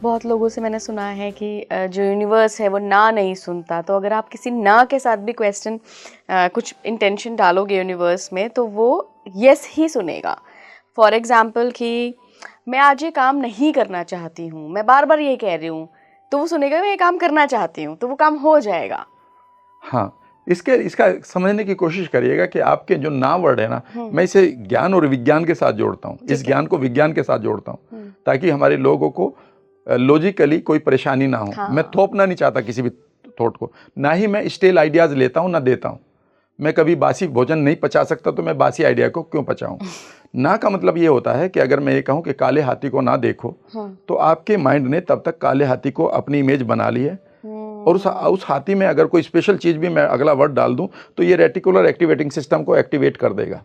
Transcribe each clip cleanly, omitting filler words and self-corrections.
बहुत लोगों से मैंने सुना है कि जो यूनिवर्स है वो ना नहीं सुनता, तो अगर आप किसी ना के साथ भी क्वेश्चन कुछ इंटेंशन डालोगे यूनिवर्स में तो वो यस ही सुनेगा। फॉर एग्जाम्पल कि मैं आज ये काम नहीं करना चाहती हूँ, मैं बार बार ये कह रही हूँ, तो वो सुनेगा मैं ये काम करना चाहती हूँ, तो वो काम हो जाएगा। हाँ, इसका समझने की कोशिश करिएगा कि आपके जो ना वर्ड है ना, मैं इसे ज्ञान और विज्ञान के साथ जोड़ता हूँ, इस ज्ञान को विज्ञान के साथ जोड़ता हूँ ताकि हमारे लोगों को लॉजिकली कोई परेशानी ना हो। हाँ। मैं थोपना नहीं चाहता किसी भी थॉट को, ना ही मैं स्टेल आइडियाज लेता हूँ ना देता हूँ। मैं कभी बासी भोजन नहीं पचा सकता तो मैं बासी आइडिया को क्यों पचाऊं। ना का मतलब ये होता है कि अगर मैं ये कहूँ कि काले हाथी को ना देखो, तो आपके माइंड ने तब तक काले हाथी को अपनी इमेज बना ली है, और उस हाथी में अगर कोई स्पेशल चीज भी मैं अगला वर्ड डाल दूं तो ये रेटिकुलर एक्टिवेटिंग सिस्टम को एक्टिवेट कर देगा।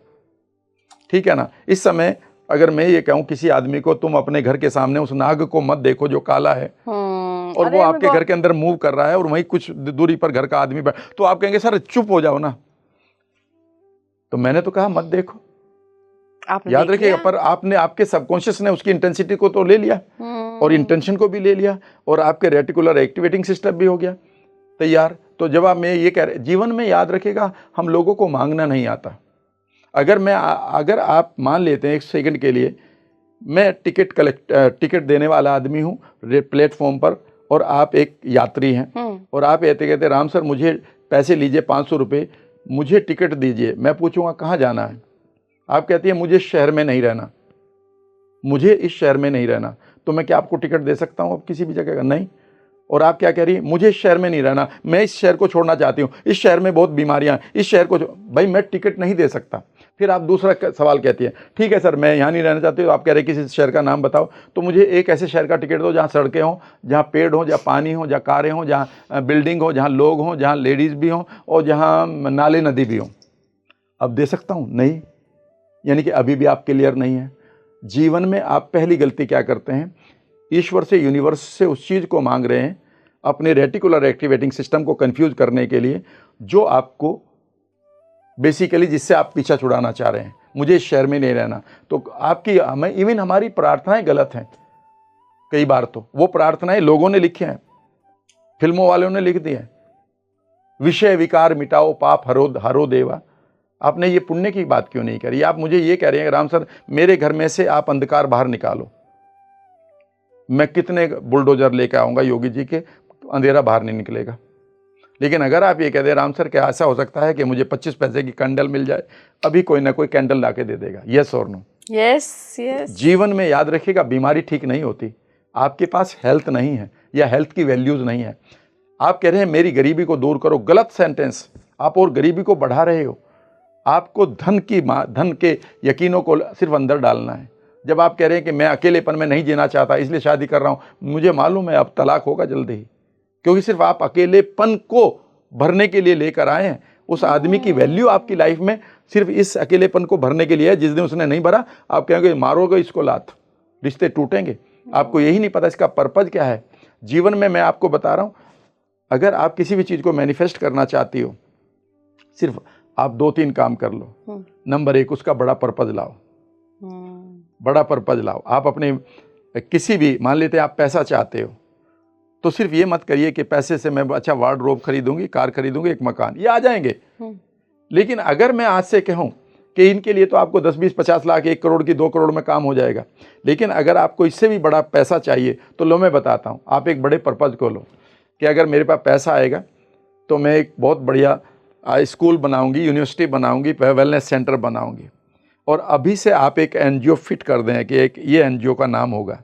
ठीक है ना। इस समय अगर मैं ये कहूं किसी आदमी को तुम अपने घर के सामने उस नाग को मत देखो जो काला है, और वो आपके घर के अंदर मूव कर रहा है और वहीं कुछ दूरी पर घर का आदमी बैठ, तो आप कहेंगे सर चुप हो जाओ ना। तो मैंने तो कहा मत देखो, याद रखिएगा, पर आपने आपके सबकॉन्शियस ने उसकी इंटेंसिटी को तो ले लिया और इंटेंशन को भी ले लिया और आपके रेटिकुलर एक्टिवेटिंग सिस्टम भी हो गया तैयार। तो जवाब में ये कह रहे, जीवन में याद रखिएगा हम लोगों को मांगना नहीं आता। अगर आप मान लेते हैं एक सेकंड के लिए मैं टिकट देने वाला आदमी हूँ प्लेटफॉर्म पर, और आप एक यात्री हैं और आप कहते राम सर मुझे पैसे लीजिए 500 रुपये, मुझे टिकट दीजिए। मैं पूछूंगा कहाँ जाना है, आप कहती है मुझे शहर में नहीं रहना, मुझे इस शहर में नहीं रहना, तो मैं क्या आपको टिकट दे सकता हूँ अब किसी भी जगह का? नहीं। और आप क्या कह रही है, मुझे इस शहर में नहीं रहना, मैं इस शहर को छोड़ना चाहती हूँ, इस शहर में बहुत बीमारियां, इस शहर को भाई मैं टिकट नहीं दे सकता। फिर आप दूसरा सवाल कहती है ठीक है सर मैं यहाँ नहीं रहना चाहती, तो आप कह रहे किसी शहर का नाम बताओ, तो मुझे एक ऐसे शहर का टिकट दो जहाँ सड़कें हों, जहाँ पेड़ हों, जहाँ पानी हो, जहाँ कारें हों, जहाँ बिल्डिंग हो, जहाँ लोग हों, जहाँ लेडीज़ भी हों और जहाँ नाले नदी भी हों। अब दे सकता हूँ? नहीं। यानी कि अभी भी आप क्लियर नहीं है। जीवन में आप पहली गलती क्या करते हैं, ईश्वर से यूनिवर्स से उस चीज़ को मांग रहे हैं अपने रेटिकुलर एक्टिवेटिंग सिस्टम को कंफ्यूज करने के लिए, जो आपको बेसिकली जिससे आप पीछा छुड़ाना चाह रहे हैं, मुझे इस शहर में नहीं रहना। तो आपकी इवन हमारी प्रार्थनाएं गलत हैं कई बार। तो वो प्रार्थनाएं लोगों ने लिखी हैं, फिल्मों वालों ने लिख दी हैं, विषय विकार मिटाओ पाप हरो देवा। आपने ये पुण्य की बात क्यों नहीं करी? आप मुझे ये कह रहे हैं राम सर मेरे घर में से आप अंधकार बाहर निकालो, मैं कितने बुलडोजर लेकर आऊंगा योगी जी के, अंधेरा बाहर नहीं निकलेगा। लेकिन अगर आप ये कह दे राम सर क्या ऐसा हो सकता है कि मुझे 25 पैसे की कैंडल मिल जाए, अभी कोई ना कोई कैंडल ला के दे देगा। यस और नो? यस। जीवन में याद रखिएगा बीमारी ठीक नहीं होती, आपके पास हेल्थ नहीं है या हेल्थ की वैल्यूज नहीं है। आप कह रहे हैं मेरी गरीबी को दूर करो, गलत सेंटेंस, आप और गरीबी को बढ़ा रहे हो। आपको धन के यकीनों को सिर्फ अंदर डालना है। जब आप कह रहे हैं कि मैं अकेलेपन में नहीं जीना चाहता इसलिए शादी कर रहा हूं, मुझे मालूम है अब तलाक होगा जल्दी ही, क्योंकि सिर्फ आप अकेलेपन को भरने के लिए लेकर आए हैं। उस आदमी की वैल्यू आपकी लाइफ में सिर्फ इस अकेलेपन को भरने के लिए है। जिस दिन उसने नहीं भरा आप कहेंगे मारोगे इसको लात, रिश्ते टूटेंगे। आपको यही नहीं पता इसका पर्पज क्या है। जीवन में मैं आपको बता रहा हूं, अगर आप किसी भी चीज को मैनिफेस्ट करना चाहती हो, सिर्फ आप 2-3 काम कर लो। नंबर 1, उसका बड़ा पर्पज लाओ, बड़ा पर्पज लाओ। आप अपने किसी भी, मान लेते हैं आप पैसा चाहते हो, तो सिर्फ ये मत करिए कि पैसे से मैं अच्छा वार्डरोब खरीदूंगी, कार खरीदूंगी, एक मकान, ये आ जाएंगे। लेकिन अगर मैं आज से कहूं कि इनके लिए तो आपको 10, 20, 50 लाख, 1 करोड़ की 2 करोड़ में काम हो जाएगा, लेकिन अगर आपको इससे भी बड़ा पैसा चाहिए तो लो मैं बताता हूं, आप एक बड़े पर्पज को लो कि अगर मेरे पास पैसा आएगा तो मैं एक बहुत बढ़िया स्कूल बनाऊंगी, यूनिवर्सिटी बनाऊंगी, वेलनेस सेंटर बनाऊंगी। और अभी से आप एक एनजीओ फिट कर दें कि एक ये एनजीओ का नाम होगा,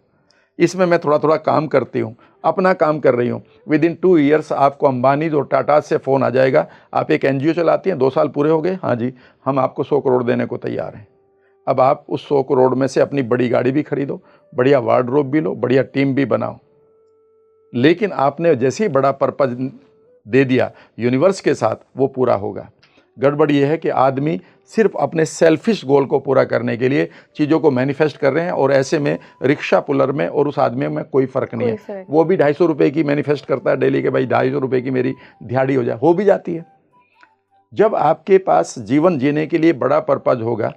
इसमें मैं थोड़ा थोड़ा काम करती हूँ, अपना काम कर रही हूँ। विद इन 2 ईयर्स आपको अंबानी और टाटा से फ़ोन आ जाएगा, आप एक एनजीओ चलाती हैं, 2 साल पूरे हो गए, हाँ जी हम आपको 100 करोड़ देने को तैयार हैं। अब आप उस 100 करोड़ में से अपनी बड़ी गाड़ी भी खरीदो, बढ़िया वार्डरोब भी लो, बढ़िया टीम भी बनाओ। लेकिन आपने जैसे ही बड़ा पर्पज दे दिया यूनिवर्स के साथ, वो पूरा होगा। गड़बड़ ये है कि आदमी सिर्फ अपने सेल्फिश गोल को पूरा करने के लिए चीज़ों को मैनिफेस्ट कर रहे हैं, और ऐसे में रिक्शा पुलर में और उस आदमी में कोई फ़र्क नहीं है। वो भी 250 रुपये की मैनिफेस्ट करता है डेली के, भाई 250 रुपये की मेरी दिहाड़ी हो जाए, हो भी जाती है। जब आपके पास जीवन जीने के लिए बड़ा पर्पज होगा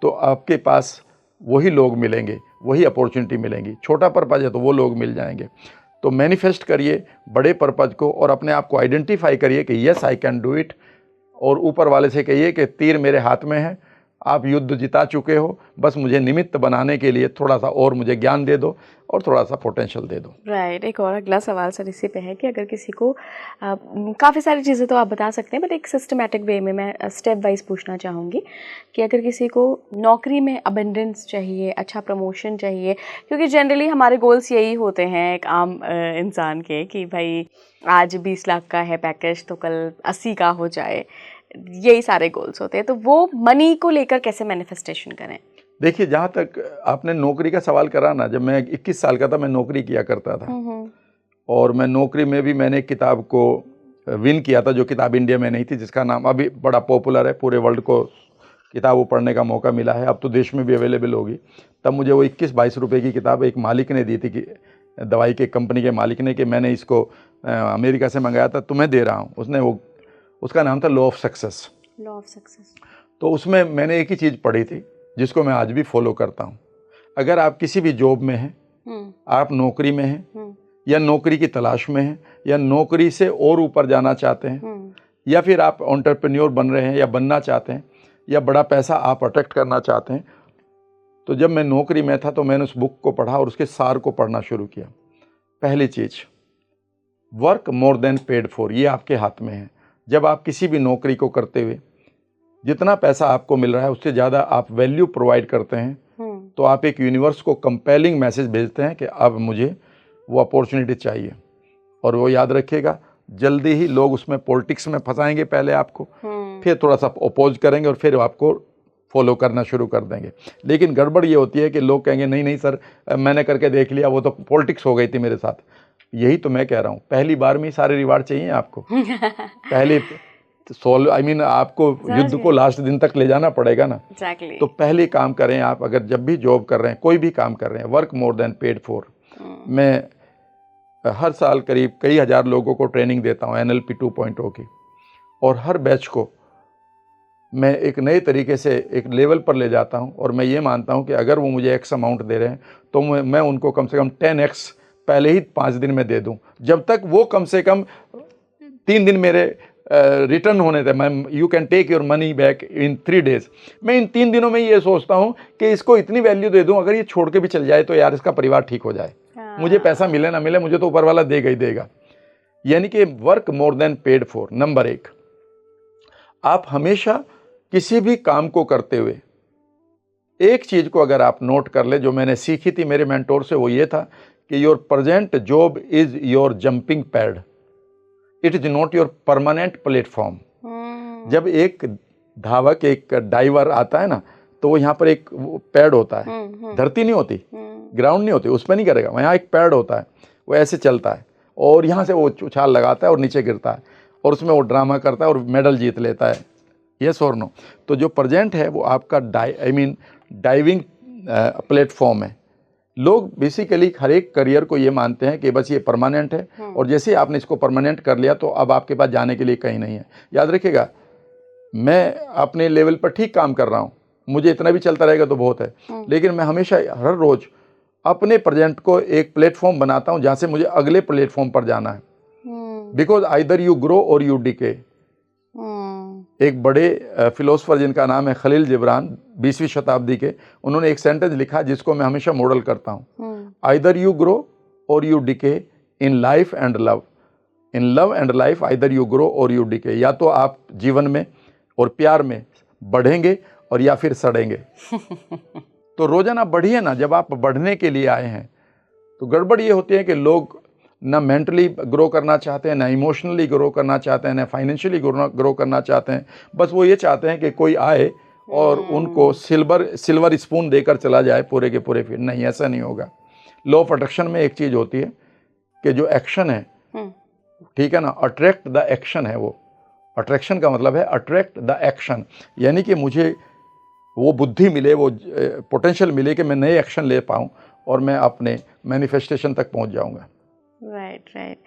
तो आपके पास वही लोग मिलेंगे, वही अपॉर्चुनिटी मिलेंगी। छोटा पर्पज है तो वो लोग मिल जाएंगे। तो मैनिफेस्ट करिए बड़े पर्पज को और अपने आप को आइडेंटिफाई करिए कि yes I can do it, और ऊपर वाले से कहिए कि तीर मेरे हाथ में है, आप युद्ध जिता चुके हो, बस मुझे निमित्त बनाने के लिए थोड़ा सा और मुझे ज्ञान दे दो और थोड़ा सा पोटेंशियल दे दो। राइट। एक और अगला सवाल सर इसी पे है कि अगर किसी को काफ़ी सारी चीज़ें तो आप बता सकते हैं, बट एक सिस्टमेटिक वे में मैं स्टेप वाइज पूछना चाहूँगी कि अगर किसी को नौकरी में अबंडेंस चाहिए, अच्छा प्रमोशन चाहिए, क्योंकि जनरली हमारे गोल्स यही होते हैं एक आम इंसान के कि भाई आज 20 लाख का है पैकेज तो कल 80 का हो जाए, यही सारे गोल्स होते हैं। तो वो मनी को लेकर कैसे मैनिफेस्टेशन करें? देखिए, जहाँ तक आपने नौकरी का सवाल करा ना, जब मैं 21 साल का था मैं नौकरी किया करता था, और मैं नौकरी में भी मैंने एक किताब को विन किया था, जो किताब इंडिया में नहीं थी, जिसका नाम अभी बड़ा पॉपुलर है, पूरे वर्ल्ड को किताब वो पढ़ने का मौका मिला है, अब तो देश में भी अवेलेबल होगी। तब मुझे वो 21-22 रुपये की किताब एक मालिक ने दी थी, कि दवाई के कंपनी के मालिक ने, कि मैंने इसको अमेरिका से मंगाया था, तुम्हें दे रहा हूँ। उसका नाम था law of success. Law of success. तो उसमें मैंने एक ही चीज़ पढ़ी थी जिसको मैं आज भी फॉलो करता हूँ। अगर आप किसी भी जॉब में हैं, आप नौकरी में हैं, या नौकरी की तलाश में हैं, या नौकरी से और ऊपर जाना चाहते हैं, या फिर आप एंटरप्रेन्योर बन रहे हैं या बनना चाहते हैं, या बड़ा पैसा आप अट्रैक्ट करना चाहते हैं, तो जब मैं नौकरी में था तो मैंने उस बुक को पढ़ा और उसके सार को पढ़ना शुरू किया। पहली चीज़, work more than paid for, ये आपके हाथ में है। जब आप किसी भी नौकरी को करते हुए जितना पैसा आपको मिल रहा है उससे ज़्यादा आप वैल्यू प्रोवाइड करते हैं, तो आप एक यूनिवर्स को कंपेलिंग मैसेज भेजते हैं कि अब मुझे वो अपॉर्चुनिटी चाहिए। और वो याद रखिएगा, जल्दी ही लोग उसमें पॉलिटिक्स में फंसाएंगे पहले आपको, फिर थोड़ा सा अपोज करेंगे और फिर आपको फॉलो करना शुरू कर देंगे। लेकिन गड़बड़ ये होती है कि लोग कहेंगे नहीं नहीं सर, मैंने करके देख लिया, वो तो पॉलिटिक्स हो गई थी मेरे साथ। यही तो मैं कह रहा हूँ, पहली बार में ही सारे रिवार्ड चाहिए आपको। पहले आपको युद्ध को लास्ट दिन तक ले जाना पड़ेगा ना। Exactly. तो पहले काम करें आप, अगर जब भी जॉब कर रहे हैं, कोई भी काम कर रहे हैं, work more than paid for. मैं हर साल करीब कई हज़ार लोगों को ट्रेनिंग देता हूँ NLP 2.0 की, और हर बैच को मैं एक नए तरीके से एक लेवल पर ले जाता हूँ। और मैं ये मानता हूँ कि अगर वो मुझे X अमाउंट दे रहे हैं तो मैं उनको कम से कम 10X पहले ही 5 दिन में दे दूँ, जब तक वो कम से कम 3 दिन मेरे रिटर्न होने थे। मैं you can take your money back in 3 days. मैं इन 3 दिनों में ये सोचता हूँ कि इसको इतनी वैल्यू दे दूँ, अगर ये छोड़ के भी चल जाए तो यार इसका परिवार ठीक हो जाए। मुझे पैसा मिले ना मिले, मुझे तो ऊपर वाला देगा ही देगा। यानी कि work more than paid for. Number 1, आप हमेशा किसी भी काम को करते हुए एक चीज़ को अगर आप नोट कर ले, जो मैंने सीखी थी मेरे मेंटोर से, वो ये था कि your present job is your jumping pad, it is not your permanent platform. जब एक धावक, एक डाइवर आता है ना, तो वो यहाँ पर एक पैड होता है, धरती नहीं होती, ग्राउंड नहीं होती, उस पर नहीं करेगा, वहाँ एक पैड होता है, वो ऐसे चलता है और यहाँ से वो उछाल लगाता है और नीचे गिरता है, और उसमें वो ड्रामा करता है और मेडल जीत लेता है। यस और नो? तो जो प्रेजेंट है वो आपका डाइविंग प्लेटफॉर्म है। लोग बेसिकली हर एक करियर को ये मानते हैं कि बस ये परमानेंट है, और जैसे ही आपने इसको परमानेंट कर लिया तो अब आपके पास जाने के लिए कहीं नहीं है। याद रखिएगा, मैं अपने लेवल पर ठीक काम कर रहा हूँ, मुझे इतना भी चलता रहेगा तो बहुत है, लेकिन मैं हमेशा हर रोज अपने प्रेजेंट को एक प्लेटफॉर्म बनाता हूँ जहाँ से मुझे अगले प्लेटफॉर्म पर जाना है। बिकॉज आइदर यू ग्रो और यू डिके। एक बड़े फिलोसफर जिनका नाम है खलील जिब्रान, 20वीं शताब्दी के, उन्होंने एक सेंटेंस लिखा जिसको मैं हमेशा मॉडल करता हूँ। आइदर यू ग्रो और you decay in life and love, in love and life either you grow और यू डिके। या तो आप जीवन में और प्यार में बढ़ेंगे और या फिर सड़ेंगे। तो रोजाना बढ़िए ना। जब आप बढ़ने के लिए आए हैं तो गड़बड़ ये होती है कि लोग ना मेंटली ग्रो करना चाहते हैं, ना इमोशनली ग्रो करना चाहते हैं, ना फाइनेंशियली ग्रो करना चाहते हैं। बस वो ये चाहते हैं कि कोई आए और उनको सिल्वर स्पून देकर चला जाए पूरे के पूरे। फिर नहीं, ऐसा नहीं होगा। लॉ ऑफ अट्रैक्शन में एक चीज़ होती है कि जो एक्शन है, ठीक है ना, अट्रैक्ट द एक्शन है। वो अट्रैक्शन का मतलब है अट्रैक्ट द एक्शन, यानी कि मुझे वो बुद्धि मिले, वो पोटेंशियल मिले कि मैं नए एक्शन ले पाऊँ और मैं अपने मैनिफेस्टेशन तक पहुँच जाऊँगा। राइट।